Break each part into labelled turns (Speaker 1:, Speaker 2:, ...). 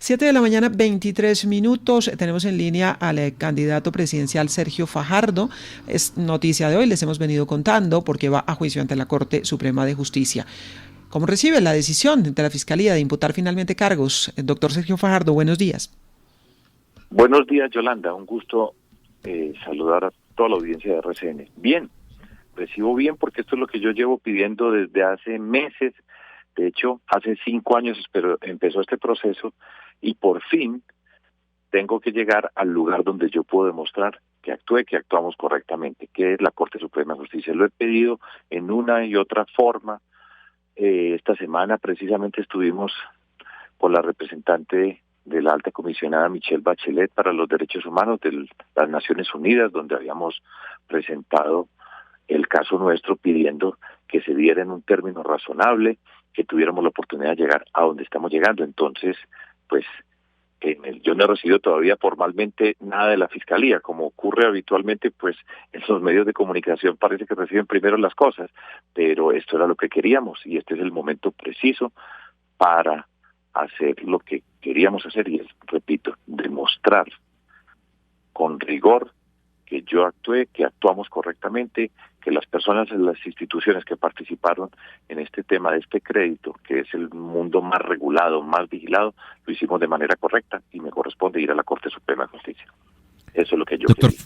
Speaker 1: 7 de la mañana, 23 minutos. Tenemos en línea al candidato presidencial Sergio Fajardo. Es noticia de hoy, les hemos venido contando porque va a juicio ante la Corte Suprema de Justicia. ¿Cómo recibe la decisión de la Fiscalía de imputar finalmente cargos? Doctor Sergio Fajardo, buenos días.
Speaker 2: Buenos días, Yolanda. Un gusto saludar a toda la audiencia de RCN. Bien, recibo bien porque esto es lo que yo llevo pidiendo desde hace meses. De hecho, hace 5 años empezó este proceso y por fin tengo que llegar al lugar donde yo puedo demostrar que actuamos correctamente, que es la Corte Suprema de Justicia. Lo he pedido en una y otra forma. Esta semana precisamente estuvimos con la representante de la alta comisionada Michelle Bachelet para los Derechos Humanos de las Naciones Unidas, donde habíamos presentado el caso nuestro pidiendo que se diera en un término razonable, que tuviéramos la oportunidad de llegar a donde estamos llegando. Entonces, pues, yo no he recibido todavía formalmente nada de la Fiscalía, como ocurre habitualmente, pues, en los medios de comunicación parece que reciben primero las cosas, pero esto era lo que queríamos y este es el momento preciso para hacer lo que queríamos hacer y es, repito, demostrar con rigor que yo actué, que actuamos correctamente, que las personas en las instituciones que participaron en este tema de este crédito, que es el mundo más regulado, más vigilado, lo hicimos de manera correcta y me corresponde ir a la Corte Suprema de Justicia. Eso es lo que yo quería.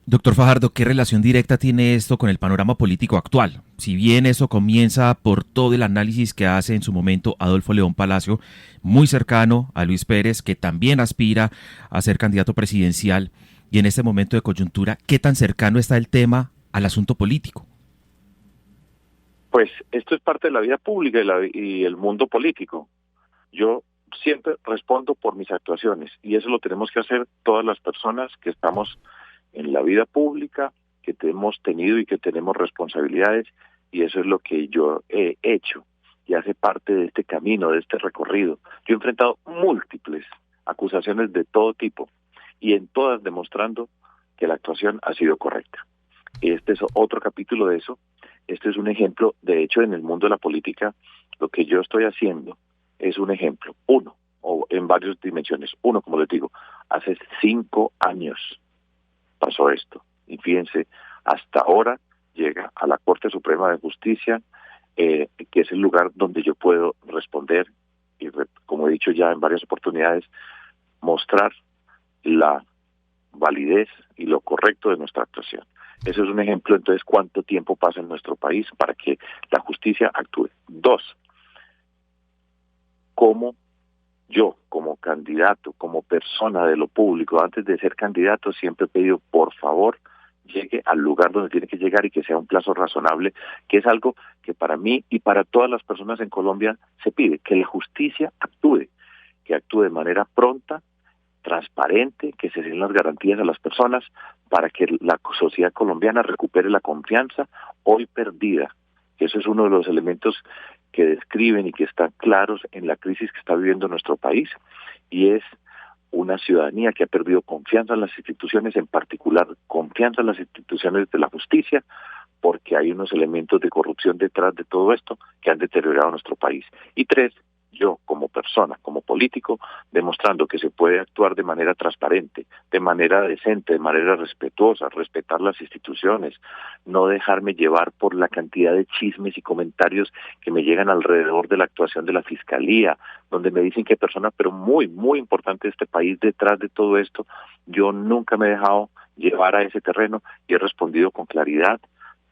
Speaker 3: Doctor Fajardo, ¿qué relación directa tiene esto con el panorama político actual? Si bien eso comienza por todo el análisis que hace en su momento Adolfo León Palacio, muy cercano a Luis Pérez, que también aspira a ser candidato presidencial, y en este momento de coyuntura, ¿qué tan cercano está el tema al asunto político?
Speaker 2: Pues esto es parte de la vida pública y el mundo político. Yo siempre respondo por mis actuaciones y eso lo tenemos que hacer todas las personas que estamos en la vida pública, que hemos tenido y que tenemos responsabilidades, y eso es lo que yo he hecho y hace parte de este camino, de este recorrido. Yo he enfrentado múltiples acusaciones de todo tipo y en todas demostrando que la actuación ha sido correcta. Este es otro capítulo de eso. Este es un ejemplo. De hecho, en el mundo de la política, lo que yo estoy haciendo es un ejemplo. Uno, o en varias dimensiones. Uno, como les digo, hace 5 años pasó esto. Y fíjense, hasta ahora llega a la Corte Suprema de Justicia, que es el lugar donde yo puedo responder y, como he dicho ya en varias oportunidades, mostrar la validez y lo correcto de nuestra actuación. Eso es un ejemplo, entonces, cuánto tiempo pasa en nuestro país para que la justicia actúe. 2, cómo yo, como candidato, como persona de lo público, antes de ser candidato, siempre he pedido, por favor, llegue al lugar donde tiene que llegar y que sea un plazo razonable, que es algo que para mí y para todas las personas en Colombia se pide, que la justicia actúe, que actúe de manera pronta, transparente, que se den las garantías a las personas para que la sociedad colombiana recupere la confianza hoy perdida. Eso es uno de los elementos que describen y que están claros en la crisis que está viviendo nuestro país, y es una ciudadanía que ha perdido confianza en las instituciones, en particular confianza en las instituciones de la justicia, porque hay unos elementos de corrupción detrás de todo esto que han deteriorado nuestro país. Y 3, yo como persona, como político, demostrando que se puede actuar de manera transparente, de manera decente, de manera respetuosa, respetar las instituciones, no dejarme llevar por la cantidad de chismes y comentarios que me llegan alrededor de la actuación de la Fiscalía, donde me dicen que hay personas, pero muy, muy importante de este país detrás de todo esto. Yo nunca me he dejado llevar a ese terreno y he respondido con claridad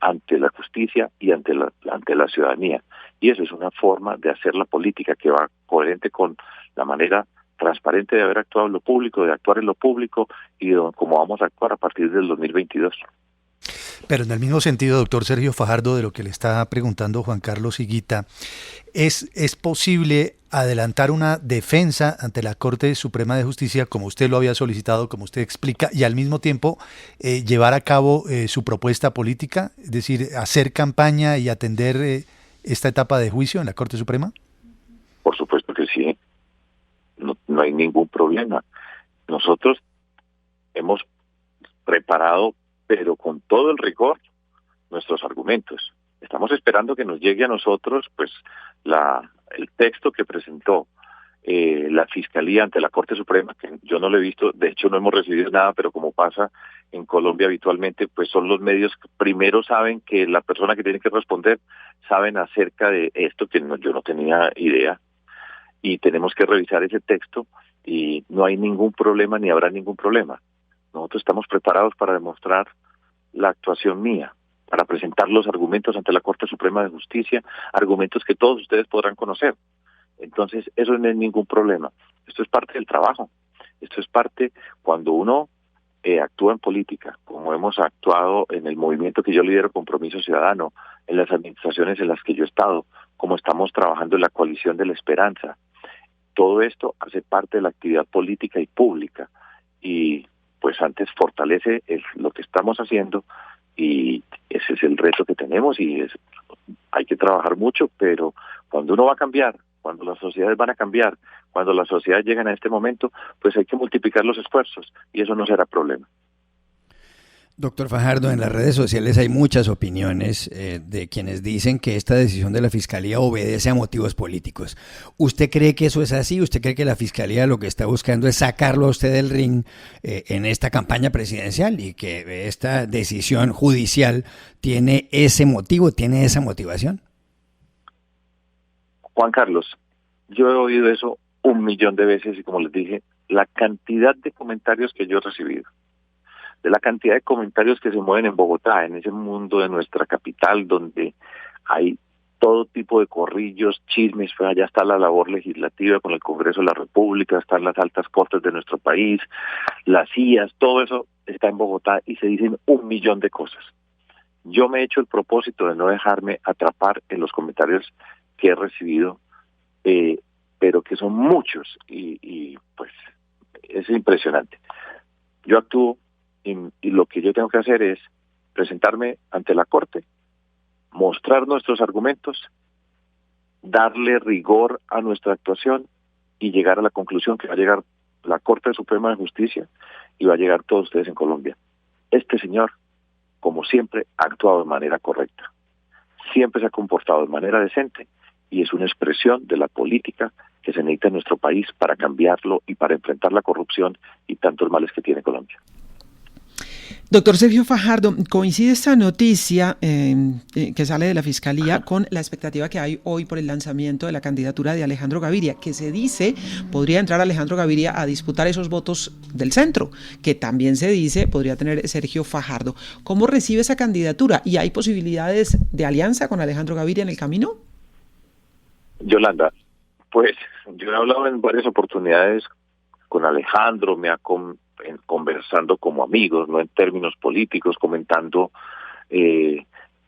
Speaker 2: ante la justicia y ante la ciudadanía. Y eso es una forma de hacer la política que va coherente con la manera transparente de haber actuado en lo público, de actuar en lo público y de cómo vamos a actuar a partir del 2022.
Speaker 4: Pero en el mismo sentido, doctor Sergio Fajardo, de lo que le está preguntando Juan Carlos Higuita, ¿es posible adelantar una defensa ante la Corte Suprema de Justicia, como usted lo había solicitado, como usted explica, y al mismo tiempo llevar a cabo su propuesta política, es decir, hacer campaña y atender esta etapa de juicio en la Corte Suprema?
Speaker 2: Por supuesto que sí, no hay ningún problema. Nosotros hemos preparado, pero con todo el rigor, nuestros argumentos. Estamos esperando que nos llegue a nosotros pues el texto que presentó la Fiscalía ante la Corte Suprema, que yo no lo he visto, de hecho no hemos recibido nada, pero como pasa en Colombia habitualmente, pues son los medios que primero saben que la persona que tiene que responder saben acerca de esto, que yo no tenía idea, y tenemos que revisar ese texto y no hay ningún problema ni habrá ningún problema. Nosotros estamos preparados para demostrar la actuación mía, para presentar los argumentos ante la Corte Suprema de Justicia, argumentos que todos ustedes podrán conocer. Entonces, eso no es ningún problema. Esto es parte del trabajo. Esto es parte cuando uno actúa en política, como hemos actuado en el movimiento que yo lidero, Compromiso Ciudadano, en las administraciones en las que yo he estado, como estamos trabajando en la coalición de la esperanza. Todo esto hace parte de la actividad política y pública y pues antes fortalece lo que estamos haciendo y ese es el reto que tenemos y hay que trabajar mucho, pero cuando uno va a cambiar, cuando las sociedades van a cambiar, cuando las sociedades llegan a este momento, pues hay que multiplicar los esfuerzos y eso no será problema.
Speaker 5: Doctor Fajardo, en las redes sociales hay muchas opiniones de quienes dicen que esta decisión de la Fiscalía obedece a motivos políticos. ¿Usted cree que eso es así? ¿Usted cree que la Fiscalía lo que está buscando es sacarlo a usted del ring en esta campaña presidencial y que esta decisión judicial tiene ese motivo, tiene esa motivación?
Speaker 2: Juan Carlos, yo he oído eso 1.000.000 de veces y como les dije, la cantidad de comentarios que yo he recibido, de la cantidad de comentarios que se mueven en Bogotá, en ese mundo de nuestra capital donde hay todo tipo de corrillos, chismes, pues allá está la labor legislativa con el Congreso de la República, están las altas cortes de nuestro país, las IAS, todo eso está en Bogotá y se dicen 1.000.000 de cosas. Yo me he hecho el propósito de no dejarme atrapar en los comentarios que he recibido, pero que son muchos y pues es impresionante. Yo actúo y lo que yo tengo que hacer es presentarme ante la Corte, mostrar nuestros argumentos, darle rigor a nuestra actuación y llegar a la conclusión que va a llegar la Corte Suprema de Justicia y va a llegar todos ustedes en Colombia. Este señor, como siempre, ha actuado de manera correcta. Siempre se ha comportado de manera decente y es una expresión de la política que se necesita en nuestro país para cambiarlo y para enfrentar la corrupción y tantos males que tiene Colombia.
Speaker 1: Doctor Sergio Fajardo, coincide esta noticia que sale de la Fiscalía con la expectativa que hay hoy por el lanzamiento de la candidatura de Alejandro Gaviria, que se dice podría entrar Alejandro Gaviria a disputar esos votos del centro, que también se dice podría tener Sergio Fajardo. ¿Cómo recibe esa candidatura? ¿Y hay posibilidades de alianza con Alejandro Gaviria en el camino?
Speaker 2: Yolanda, pues yo he hablado en varias oportunidades con Alejandro, conversando como amigos, no en términos políticos, comentando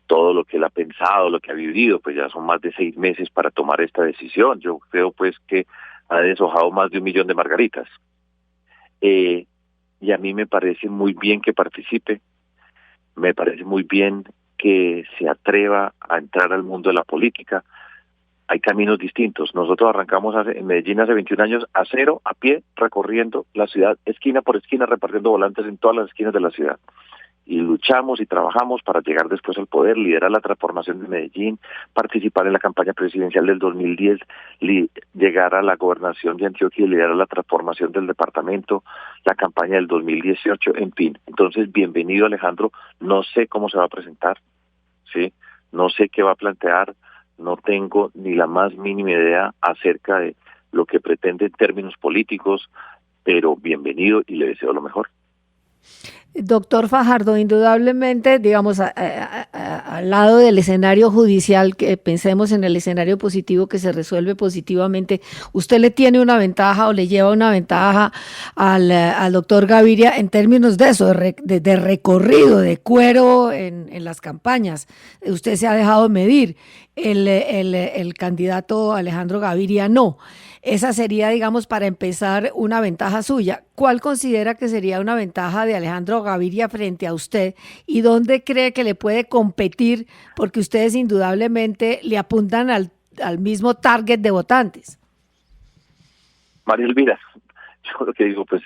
Speaker 2: todo lo que él ha pensado, lo que ha vivido, pues ya son más de 6 meses para tomar esta decisión. Yo creo pues que ha deshojado más de 1.000.000 de margaritas. Y a mí me parece muy bien que participe, me parece muy bien que se atreva a entrar al mundo de la política. Hay caminos distintos. Nosotros arrancamos en Medellín hace 21 años a cero, a pie, recorriendo la ciudad, esquina por esquina, repartiendo volantes en todas las esquinas de la ciudad. Y luchamos y trabajamos para llegar después al poder, liderar la transformación de Medellín, participar en la campaña presidencial del 2010, llegar a la gobernación de Antioquia y liderar la transformación del departamento, la campaña del 2018, en fin. Entonces, bienvenido Alejandro. No sé cómo se va a presentar, ¿sí? No sé qué va a plantear. No tengo ni la más mínima idea acerca de lo que pretende en términos políticos, pero bienvenido y le deseo lo mejor.
Speaker 6: Doctor Fajardo, indudablemente, digamos, al lado del escenario judicial, que pensemos en el escenario positivo que se resuelve positivamente, usted le tiene una ventaja o le lleva una ventaja al doctor Gaviria en términos de eso, de recorrido, de cuero en las campañas. Usted se ha dejado medir, el candidato Alejandro Gaviria no. Esa sería, digamos, para empezar, una ventaja suya. ¿Cuál considera que sería una ventaja de Alejandro Gaviria frente a usted? ¿Y dónde cree que le puede competir? Porque ustedes indudablemente le apuntan al mismo target de votantes.
Speaker 2: María Elvira, yo lo que digo, pues,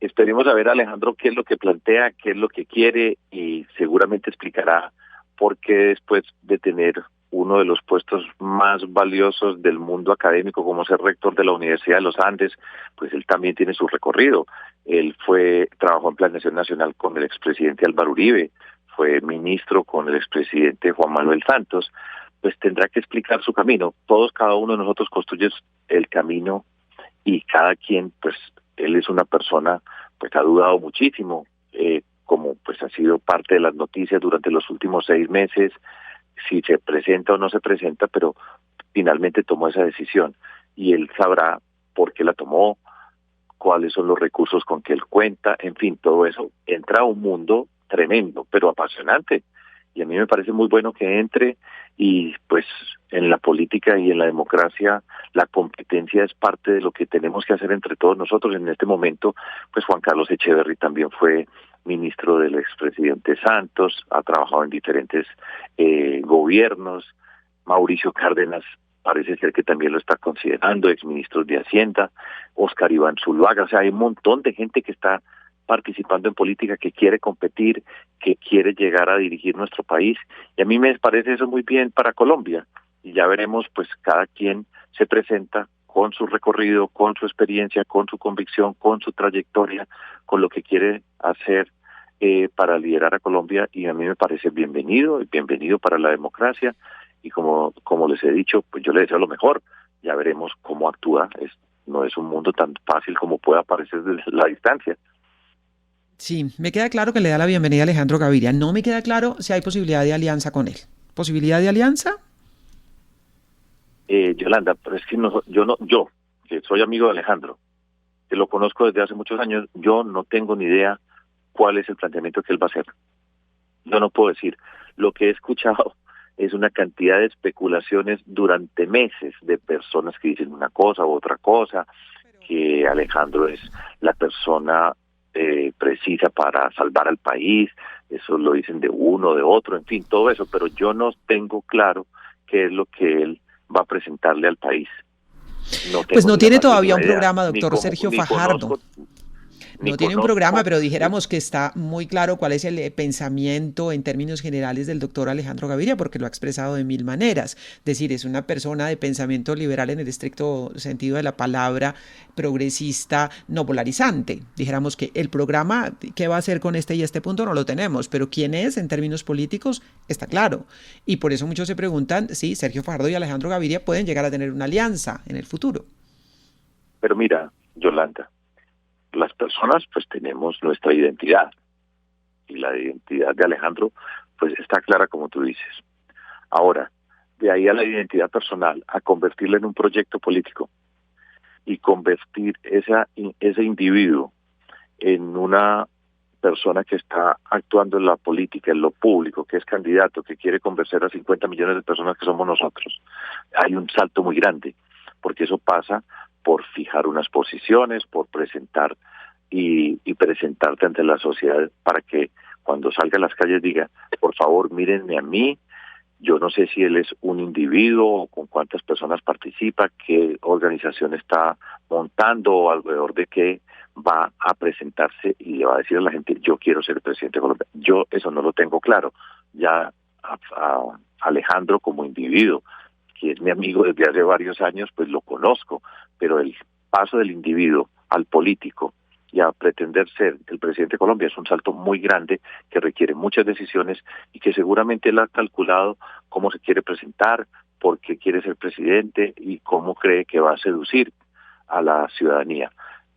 Speaker 2: esperemos a ver a Alejandro qué es lo que plantea, qué es lo que quiere y seguramente explicará por qué después de tener uno de los puestos más valiosos del mundo académico, como ser rector de la Universidad de los Andes, pues él también tiene su recorrido. Él trabajó en Planeación Nacional con el expresidente Álvaro Uribe, fue ministro con el expresidente Juan Manuel Santos, pues tendrá que explicar su camino. Cada uno de nosotros construye el camino y cada quien, pues él es una persona, pues ha dudado muchísimo, como pues ha sido parte de las noticias durante los últimos 6 meses, si se presenta o no se presenta, pero finalmente tomó esa decisión y él sabrá por qué la tomó, cuáles son los recursos con que él cuenta, en fin, todo eso entra a un mundo tremendo, pero apasionante. Y a mí me parece muy bueno que entre y pues en la política y en la democracia la competencia es parte de lo que tenemos que hacer entre todos nosotros. En este momento, pues Juan Carlos Echeverry también fue ministro del expresidente Santos, ha trabajado en diferentes gobiernos. Mauricio Cárdenas parece ser que también lo está considerando, exministros de Hacienda, Óscar Iván Zuluaga, o sea, hay un montón de gente que está participando en política, que quiere competir, que quiere llegar a dirigir nuestro país, y a mí me parece eso muy bien para Colombia, y ya veremos, pues cada quien se presenta con su recorrido, con su experiencia, con su convicción, con su trayectoria, con lo que quiere hacer para liderar a Colombia, y a mí me parece bienvenido para la democracia, y como les he dicho, pues yo le deseo lo mejor, ya veremos cómo actúa, no es un mundo tan fácil como pueda parecer desde la distancia.
Speaker 1: Sí, me queda claro que le da la bienvenida a Alejandro Gaviria. No me queda claro si hay posibilidad de alianza con él. ¿Posibilidad de alianza?
Speaker 2: Yolanda, pero es que yo, que soy amigo de Alejandro, que lo conozco desde hace muchos años, yo no tengo ni idea cuál es el planteamiento que él va a hacer. Yo no puedo decir. Lo que he escuchado es una cantidad de especulaciones durante meses de personas que dicen una cosa u otra cosa, que Alejandro es la persona precisa para salvar al país, eso lo dicen de uno, de otro, en fin, todo eso, pero yo no tengo claro qué es lo que él va a presentarle al país.
Speaker 1: Pues no tiene todavía un programa, doctor Sergio Fajardo. No tiene un programa, pero dijéramos que está muy claro cuál es el pensamiento en términos generales del doctor Alejandro Gaviria, porque lo ha expresado de 1000 maneras. Es decir, es una persona de pensamiento liberal en el estricto sentido de la palabra, progresista, no polarizante. Dijéramos que el programa, ¿qué va a hacer con este y este punto? No lo tenemos, pero quién es en términos políticos está claro. Y por eso muchos se preguntan si Sergio Fajardo y Alejandro Gaviria pueden llegar a tener una alianza en el futuro.
Speaker 2: Pero mira, Yolanda, las personas pues tenemos nuestra identidad y la identidad de Alejandro pues está clara como tú dices. Ahora, de ahí a la identidad personal, a convertirla en un proyecto político y convertir ese individuo en una persona que está actuando en la política, en lo público, que es candidato, que quiere convencer a 50 millones de personas que somos nosotros. Hay un salto muy grande, porque eso pasa por fijar unas posiciones, por presentar y presentarte ante la sociedad para que cuando salga a las calles diga, por favor, mírenme a mí, yo no sé si él es un individuo o con cuántas personas participa, qué organización está montando o alrededor de qué va a presentarse y le va a decir a la gente, yo quiero ser presidente de Colombia. Yo eso no lo tengo claro. Ya a Alejandro como individuo, que es mi amigo desde hace varios años, pues lo conozco, pero el paso del individuo al político y a pretender ser el presidente de Colombia es un salto muy grande que requiere muchas decisiones y que seguramente él ha calculado cómo se quiere presentar, por qué quiere ser presidente y cómo cree que va a seducir a la ciudadanía.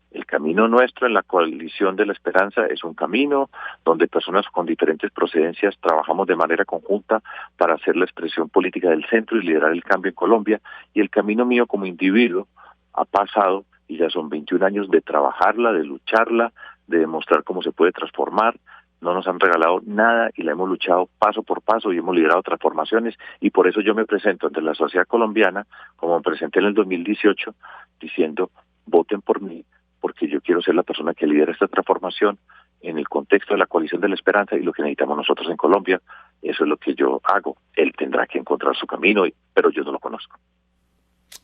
Speaker 2: El camino nuestro en la coalición de la esperanza es un camino donde personas con diferentes procedencias trabajamos de manera conjunta para hacer la expresión política del centro y liderar el cambio en Colombia. Y el camino mío como individuo ha pasado, y ya son 21 años de trabajarla, de lucharla, de demostrar cómo se puede transformar. No nos han regalado nada y la hemos luchado paso por paso y hemos liderado transformaciones, y por eso yo me presento ante la sociedad colombiana, como me presenté en el 2018, diciendo, voten por mí, porque yo quiero ser la persona que lidera esta transformación en el contexto de la coalición de la esperanza, y lo que necesitamos nosotros en Colombia, eso es lo que yo hago. Él tendrá que encontrar su camino, pero yo no lo conozco.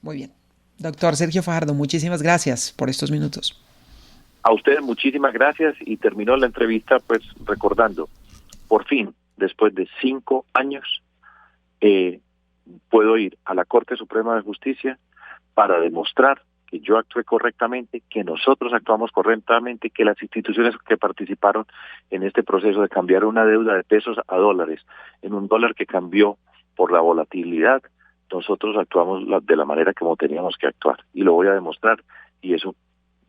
Speaker 1: Muy bien. Doctor Sergio Fajardo, muchísimas gracias por estos minutos.
Speaker 2: A ustedes muchísimas gracias, y terminó la entrevista pues recordando, por fin, después de 5 años, puedo ir a la Corte Suprema de Justicia para demostrar que yo actué correctamente, que nosotros actuamos correctamente, que las instituciones que participaron en este proceso de cambiar una deuda de pesos a dólares, en un dólar que cambió por la volatilidad, nosotros actuamos de la manera como teníamos que actuar. Y lo voy a demostrar, y eso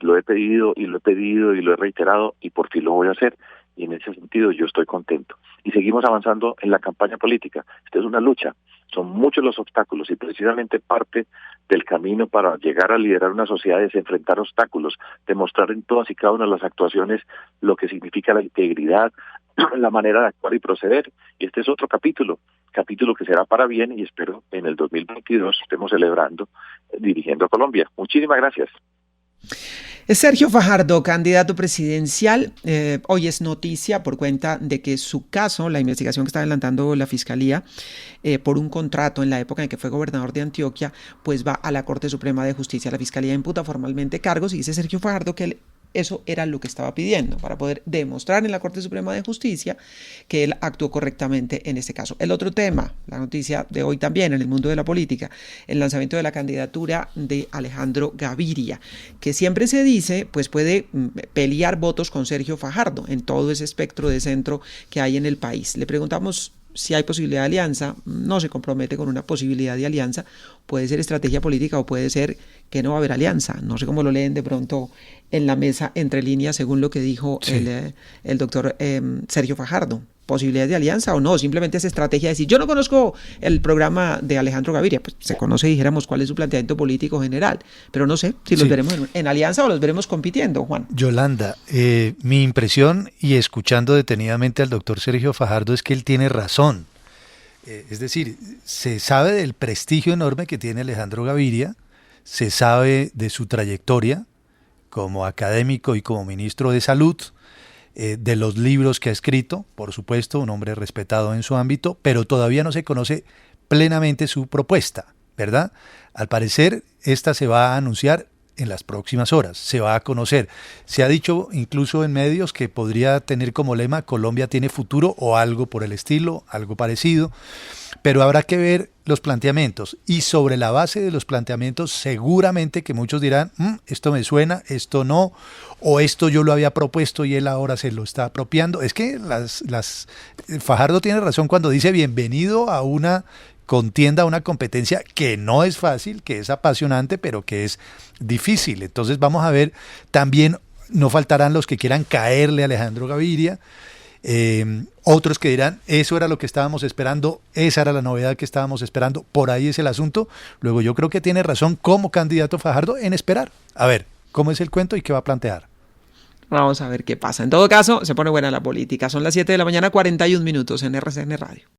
Speaker 2: lo he pedido, y lo he pedido, y lo he reiterado, y por fin lo voy a hacer. Y en ese sentido yo estoy contento. Y seguimos avanzando en la campaña política. Esta es una lucha. Son muchos los obstáculos y precisamente parte del camino para llegar a liderar una sociedad es enfrentar obstáculos, demostrar en todas y cada una de las actuaciones lo que significa la integridad, la manera de actuar y proceder. Y este es otro capítulo que será para bien y espero en el 2022 estemos celebrando dirigiendo a Colombia. Muchísimas gracias.
Speaker 1: Sergio Fajardo, candidato presidencial, hoy es noticia por cuenta de que su caso, la investigación que está adelantando la Fiscalía por un contrato en la época en que fue gobernador de Antioquia, pues va a la Corte Suprema de Justicia. La Fiscalía imputa formalmente cargos y dice Sergio Fajardo que eso era lo que estaba pidiendo para poder demostrar en la Corte Suprema de Justicia que él actuó correctamente en este caso. El otro tema, la noticia de hoy también en el mundo de la política, el lanzamiento de la candidatura de Alejandro Gaviria, que siempre se dice pues puede pelear votos con Sergio Fajardo en todo ese espectro de centro que hay en el país. Le preguntamos si hay posibilidad de alianza, no se compromete con una posibilidad de alianza, puede ser estrategia política o puede ser que no va a haber alianza, no sé cómo lo leen de pronto en la mesa entre líneas según lo que dijo sí. el doctor Sergio Fajardo, posibilidades de alianza o no, simplemente es estrategia de decir, yo no conozco el programa de Alejandro Gaviria, pues se conoce y dijéramos cuál es su planteamiento político general, pero no sé si los veremos en alianza o los veremos compitiendo, Juan.
Speaker 4: Yolanda, mi impresión y escuchando detenidamente al doctor Sergio Fajardo es que él tiene razón, es decir, se sabe del prestigio enorme que tiene Alejandro Gaviria, se sabe de su trayectoria como académico y como ministro de Salud, de los libros que ha escrito, por supuesto, un hombre respetado en su ámbito, pero todavía no se conoce plenamente su propuesta, ¿verdad? Al parecer, esta se va a anunciar en las próximas horas, se va a conocer. Se ha dicho incluso en medios que podría tener como lema Colombia tiene futuro o algo por el estilo, algo parecido, pero habrá que ver los planteamientos y sobre la base de los planteamientos seguramente que muchos dirán, esto me suena, esto no, o esto yo lo había propuesto y él ahora se lo está apropiando. Es que Fajardo tiene razón cuando dice bienvenido a una contienda, una competencia que no es fácil, que es apasionante, pero que es difícil. Entonces vamos a ver, también no faltarán los que quieran caerle a Alejandro Gaviria, otros que dirán, eso era lo que estábamos esperando, esa era la novedad que estábamos esperando, por ahí es el asunto. Luego yo creo que tiene razón como candidato Fajardo en esperar. A ver, ¿cómo es el cuento y qué va a plantear?
Speaker 1: Vamos a ver qué pasa. En todo caso, se pone buena la política. Son las 7 de la mañana, 41 minutos en RCN Radio.